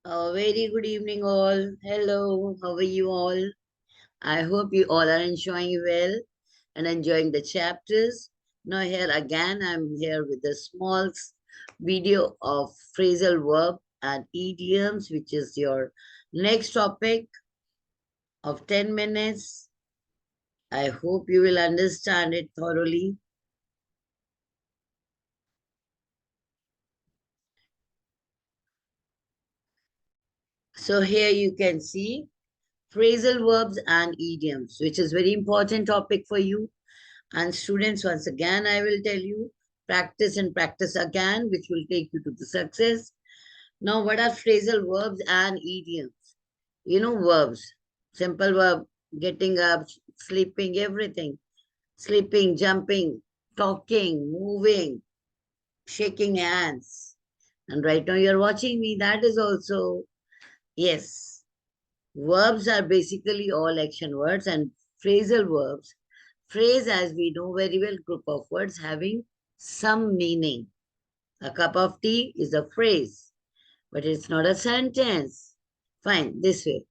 A very good evening, all. Hello, how are you all? I hope you all are enjoying well and enjoying the chapters. Now, here again, I'm here with a small video of phrasal verb and idioms, which is your next topic of 10 minutes. I hope you will understand it thoroughly. So, here you can see phrasal verbs and idioms, which is very important topic for you. And students, once again, I will tell you, practice and practice again, which will take you to the success. Now, what are phrasal verbs and idioms? Verbs, simple verb, getting up, sleeping, everything. Sleeping, jumping, talking, moving, shaking hands. And right now you're watching me, that is also, yes. Verbs are basically all action words and phrasal verbs. Phrase, as we know very well, group of words having some meaning. A cup of tea is a phrase, but it's not a sentence. Fine, this way.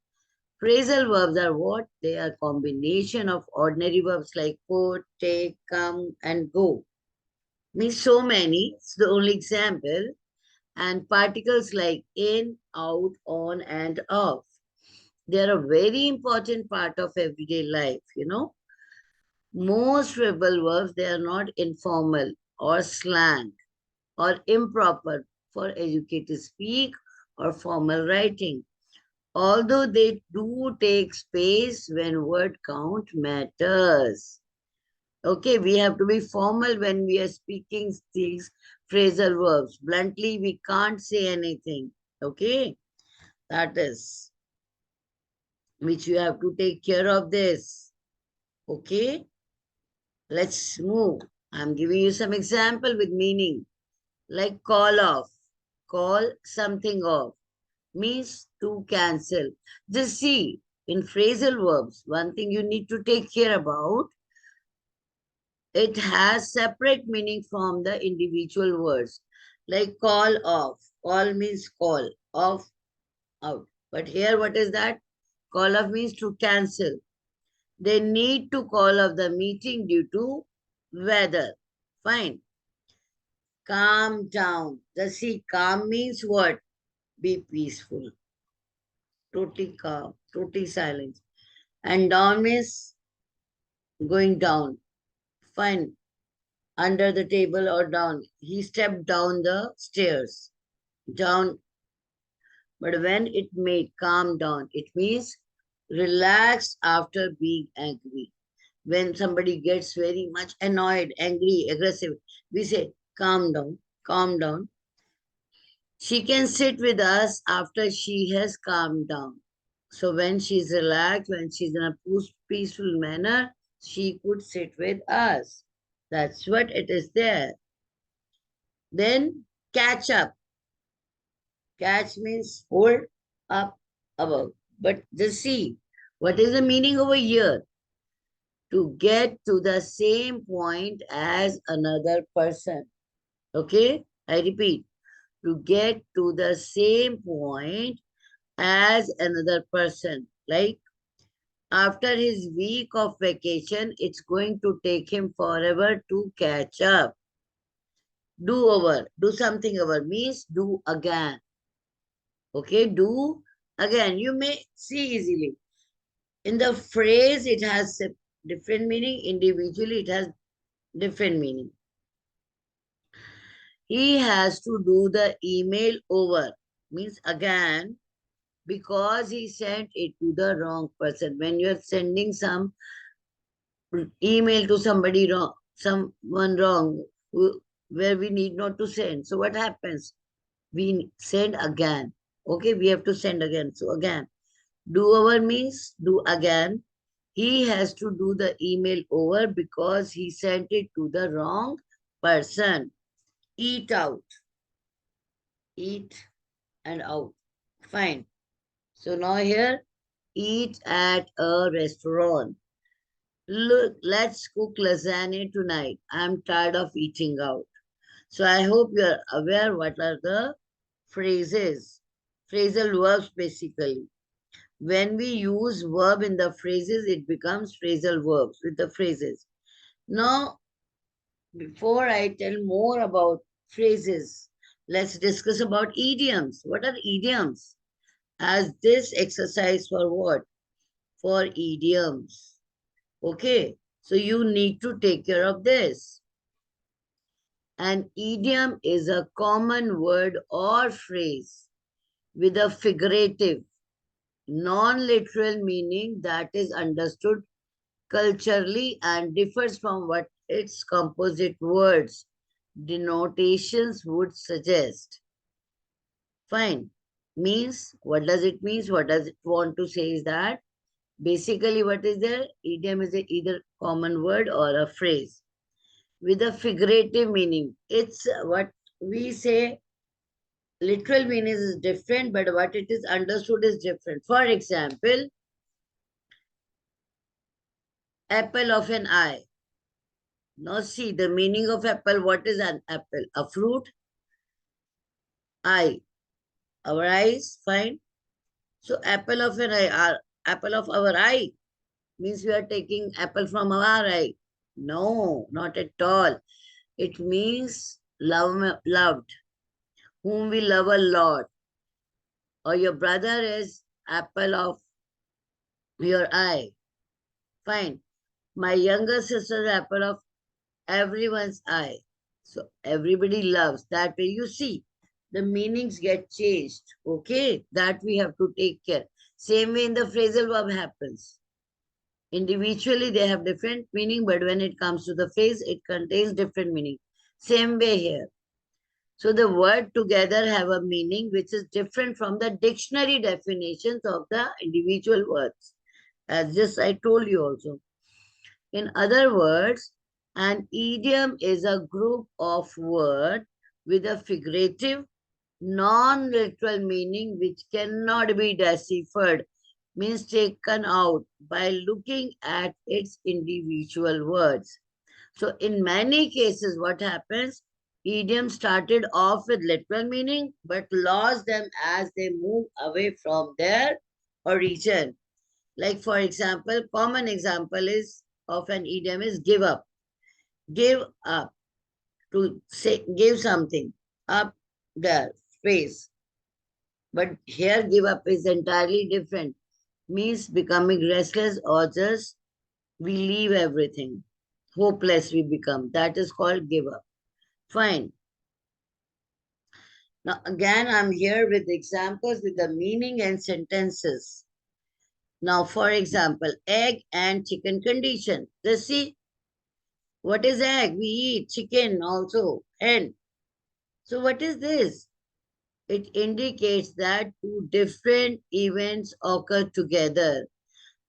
Phrasal verbs are what? They are combination of ordinary verbs like put, take, come, and go. Means so many. It's the only example. And particles like in, out, on, and off. They are a very important part of everyday life. Most verbal verbs, they are not informal or slang or improper for educated speak or formal writing. Although they do take space when word count matters. Okay, we have to be formal when we are speaking these phrasal verbs. Bluntly, we can't say anything. Okay, that is which you have to take care of this. Okay, let's move. I'm giving you some example with meaning. Like call off, call something off, means to cancel. Just see, in phrasal verbs, one thing you need to take care about, it has separate meaning from the individual words. Like call off, call means call, off, out. But here, what is that? Call off means to cancel. They need to call off the meeting due to weather. Fine. Calm down. Just see, calm means what? Be peaceful, totally calm, totally silent. And down means going down. Fine. Under the table or down. He stepped down the stairs. Down. But when it made calm down, it means relaxed after being angry. When somebody gets very much annoyed, angry, aggressive, we say, calm down, calm down. She can sit with us after she has calmed down. So when she's relaxed, when she's in a peaceful manner, she could sit with us. That's what it is there. Then catch up. Catch means hold up above. But just see, what is the meaning over here? To get to the same point as another person. Okay? I repeat, to get to the same point as another person. Like after his week of vacation, it's going to take him forever to catch up. Do over, do something over means do again. Okay, do again. You may see easily. In the phrase, it has a different meaning. Individually, it has different meaning. He has to do the email over means again because he sent it to the wrong person. When you're sending some email to somebody wrong, someone wrong, where we need not to send. So what happens? We send again. Okay, we have to send again. So again, do over means do again. He has to do the email over because he sent it to the wrong person. Eat out. Eat and out. Fine. So now here, eat at a restaurant. Look, let's cook lasagna tonight. I'm tired of eating out. So I hope you're aware what are the phrases. Phrasal verbs basically. When we use verb in the phrases, it becomes phrasal verbs with the phrases. Now, before I tell more about phrases, let's discuss about idioms. What are idioms? As this exercise for what? For idioms. Okay, so you need to take care of this. An idiom is a common word or phrase with a figurative, non-literal meaning that is understood culturally and differs from what its composite words denotations would suggest. Fine. Means, what does it mean? What does it want to say is that basically what is there? Idiom is either common word or a phrase with a figurative meaning. It's what we say literal meaning is different, but what it is understood is different. For example, apple of an eye. Now see the meaning of apple. What is an apple? A fruit. Eye. Our eyes. Fine. So apple of an eye. Apple of our eye means we are taking apple from our eye. No, not at all. It means loved, whom we love a lot. Or your brother is apple of your eye. Fine. My younger sister apple of everyone's eye. So everybody loves. That way you see the meanings get changed. Okay, that we have to take care. Same way in the phrasal verb happens. Individually they have different meaning, but when it comes to the phrase, it contains different meaning. Same way here. So the word together have a meaning which is different from the dictionary definitions of the individual words. As this I told you also. In other words, an idiom is a group of words with a figurative, non-literal meaning which cannot be deciphered, means taken out by looking at its individual words. So in many cases, what happens? Idioms started off with literal meaning, but lost them as they move away from their origin. Like for example, common example is of an idiom is give up. Give up. To say give something up there, space. But here give up is entirely different. Means becoming restless or just we leave everything. Hopeless we become. That is called give up. Fine. Now again, I'm here with examples with the meaning and sentences. Now, for example, egg and chicken condition. Just see, what is egg? We eat chicken also, hen. So what is this? It indicates that two different events occur together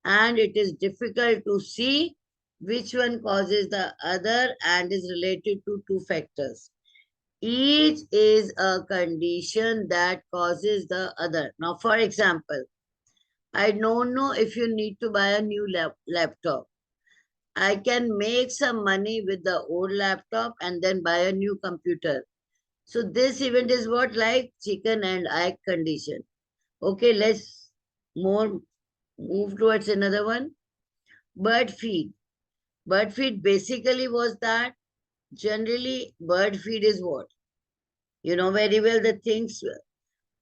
and it is difficult to see which one causes the other and is related to two factors. Each is a condition that causes the other. Now, for example, I don't know if you need to buy a new laptop. I can make some money with the old laptop and then buy a new computer. So this event is what like chicken and egg condition. Okay, let's more move towards another one. Bird feed. Bird feed basically was that generally bird feed is what? You know very well the things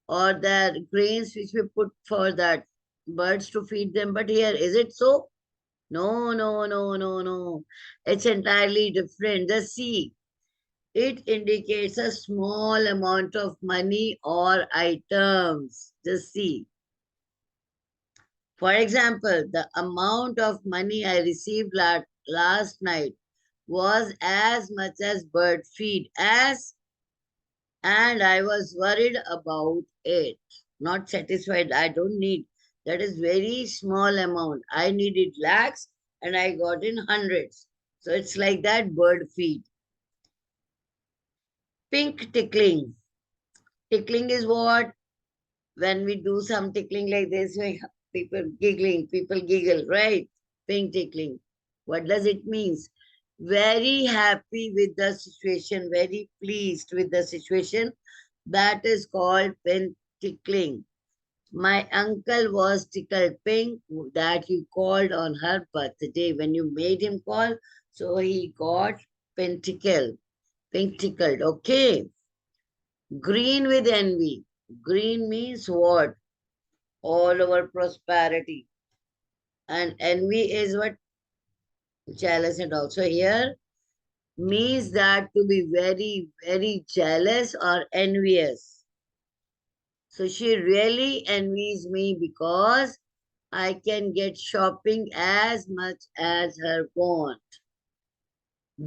or the grains which we put for that birds to feed them. But here, is it so? No, no, no, no, no. It's entirely different. The sea, it indicates a small amount of money or items. The sea. For example, the amount of money I received last night was as much as bird feed as, and I was worried about it. Not satisfied. I don't need. That is very small amount. I needed lakhs and I got in hundreds. So it's like that bird feed. Pink tickling. Tickling is what? When we do some tickling like this, people giggling, people giggle, right? Pink tickling. What does it mean? Very happy with the situation, very pleased with the situation. That is called tickling. My uncle was tickled pink that you called on her birthday. When you made him call, so he got pink tickled. Okay. Green with envy. Green means what? All over prosperity. And envy is what? Jealous and also here means that to be very, very jealous or envious. So she really envies me because I can get shopping as much as her want.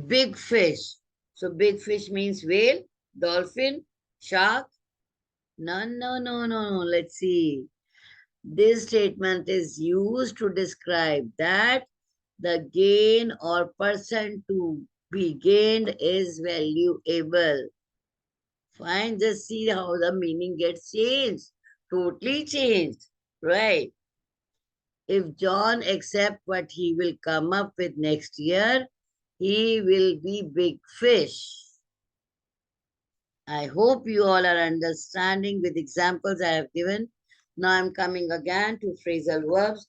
Big fish. So big fish means whale, dolphin, shark. No, no, no, no, no. Let's see. This statement is used to describe that the gain or person to be gained is valuable. Fine, just see how the meaning gets changed. Totally changed. Right. If John accepts what he will come up with next year, he will be big fish. I hope you all are understanding with examples I have given. Now I'm coming again to phrasal verbs.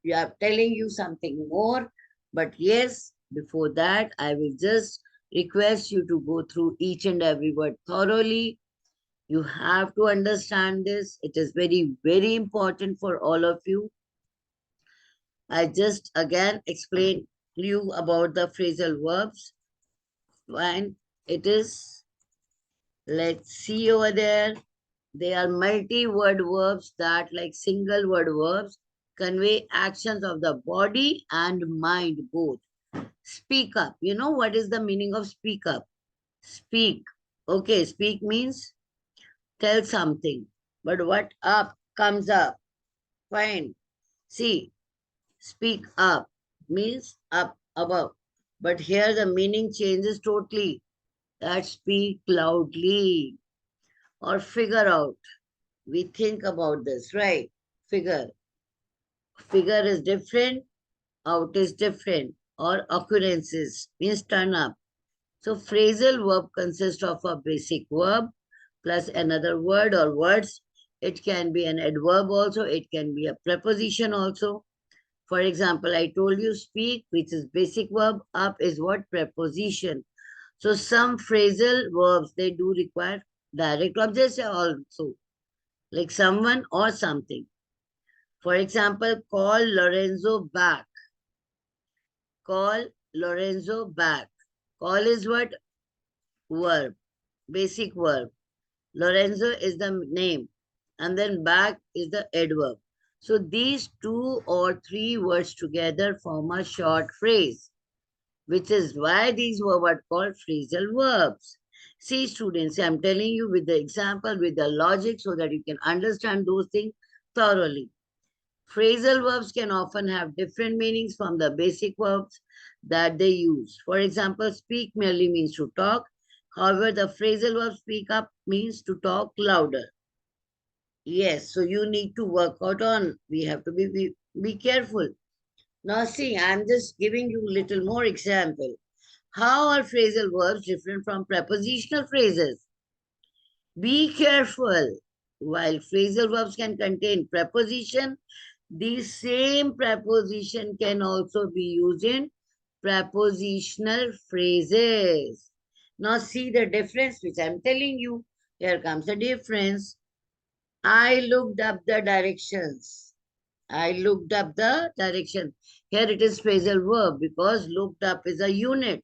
We are telling you something more. But yes, before that, I will just request you to go through each and every word thoroughly. You have to understand this. It is very, very important for all of you. I just again explained you about the phrasal verbs. And it is, let's see over there. They are multi-word verbs that, like single word verbs, convey actions of the body and mind both. Speak up. You know what is the meaning of speak up? Speak. Okay, speak means tell something. But what up comes up? Fine. See, speak up means up above. But here the meaning changes totally. That speak loudly or figure out. We think about this, right? Figure. Figure is different, out is different, or occurrences means turn up. So phrasal verb consists of a basic verb plus another word or words. It can be an adverb also, it can be a preposition also. For example, I told you speak, which is basic verb, up is what? Preposition. So some phrasal verbs, they do require direct objects also, like someone or something. For example, call Lorenzo back. Call Lorenzo back. Call is what? Verb, basic verb. Lorenzo is the name, and then back is the adverb. So these two or three words together form a short phrase, which is why these are called phrasal verbs. See, students, I'm telling you with the example, with the logic, so that you can understand those things thoroughly. Phrasal verbs can often have different meanings from the basic verbs that they use. For example, speak merely means to talk. However, the phrasal verb speak up means to talk louder. Yes, so you need to work out on. We have to be careful. Now see, I'm just giving you a little more example. How are phrasal verbs different from prepositional phrases? Be careful. While phrasal verbs can contain preposition, the same preposition can also be used in prepositional phrases. Now see the difference which I'm telling you. Here comes the difference. I looked up the directions. I looked up the direction. Here it is phrasal verb because looked up is a unit.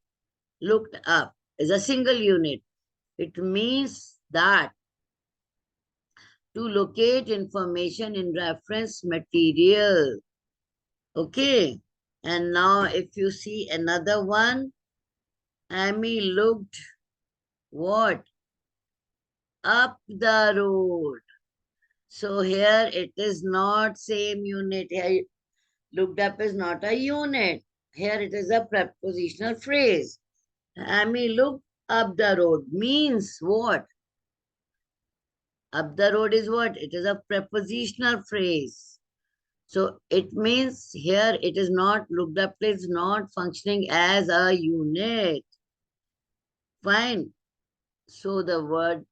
Looked up is a single unit. It means that to locate information in reference material. Okay. And now if you see another one, Amy looked what? Up the road. So here it is not same unit. Here looked up is not a unit. Here it is a prepositional phrase. Amy looked up the road means what? Up the road is what? It is a prepositional phrase. So it means here it is not looked up, it's not functioning as a unit. Fine. So the word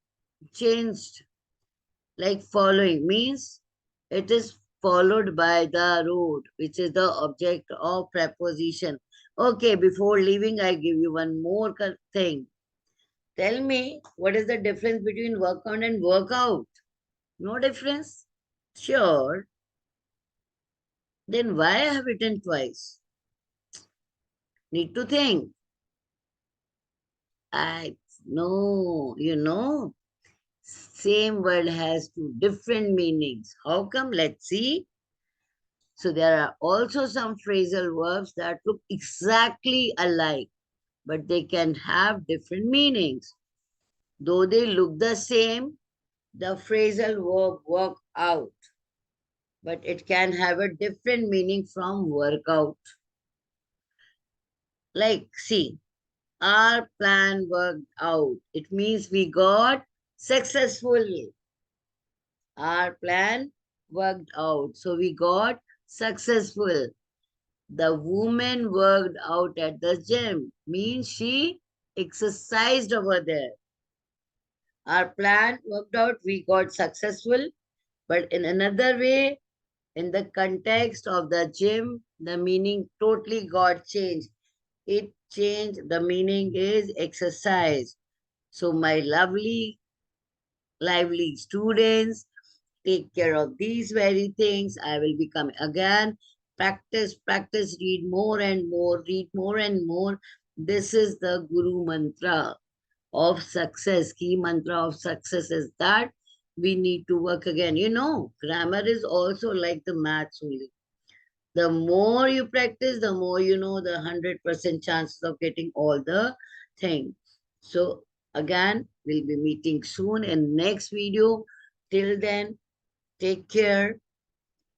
changed. Like following means it is followed by the road, which is the object of preposition. Okay, before leaving, I give you one more thing. Tell me, what is the difference between work on and work out? No difference? Sure. Then why I have written twice? Need to think. I no, same word has two different meanings. How come? Let's see. So there are also some phrasal verbs that look exactly alike, but they can have different meanings. Though they look the same, the phrasal verb work out, but it can have a different meaning from work out. Like, see, our plan worked out. It means we got successful. Our plan worked out. So we got successful. The woman worked out at the gym. Means she exercised over there. Our plan worked out. We got successful. But in another way, in the context of the gym, the meaning totally got changed. It changed. The meaning is exercise. So my lovely, lively students, take care of these very things. I will be coming again. Practice, practice, read more and more, read more and more. This is the Guru mantra of success. Key mantra of success is that we need to work again. Grammar is also like the maths only. The more you practice, the more you know, the 100% chances of getting all the things. So again, we'll be meeting soon in next video. Till then, take care,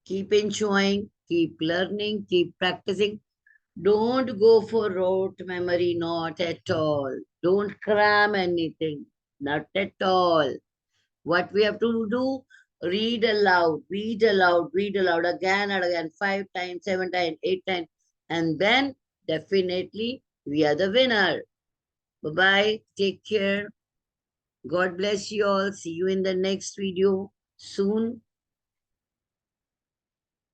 keep enjoying, keep learning, keep practicing. Don't go for rote memory, not at all. Don't cram anything, not at all. What we have to do, read aloud, read aloud, read aloud again and again, 5 times, 7 times, 8 times, and then definitely we are the winner. Bye bye. Take care. God bless you all. See you in the next video soon.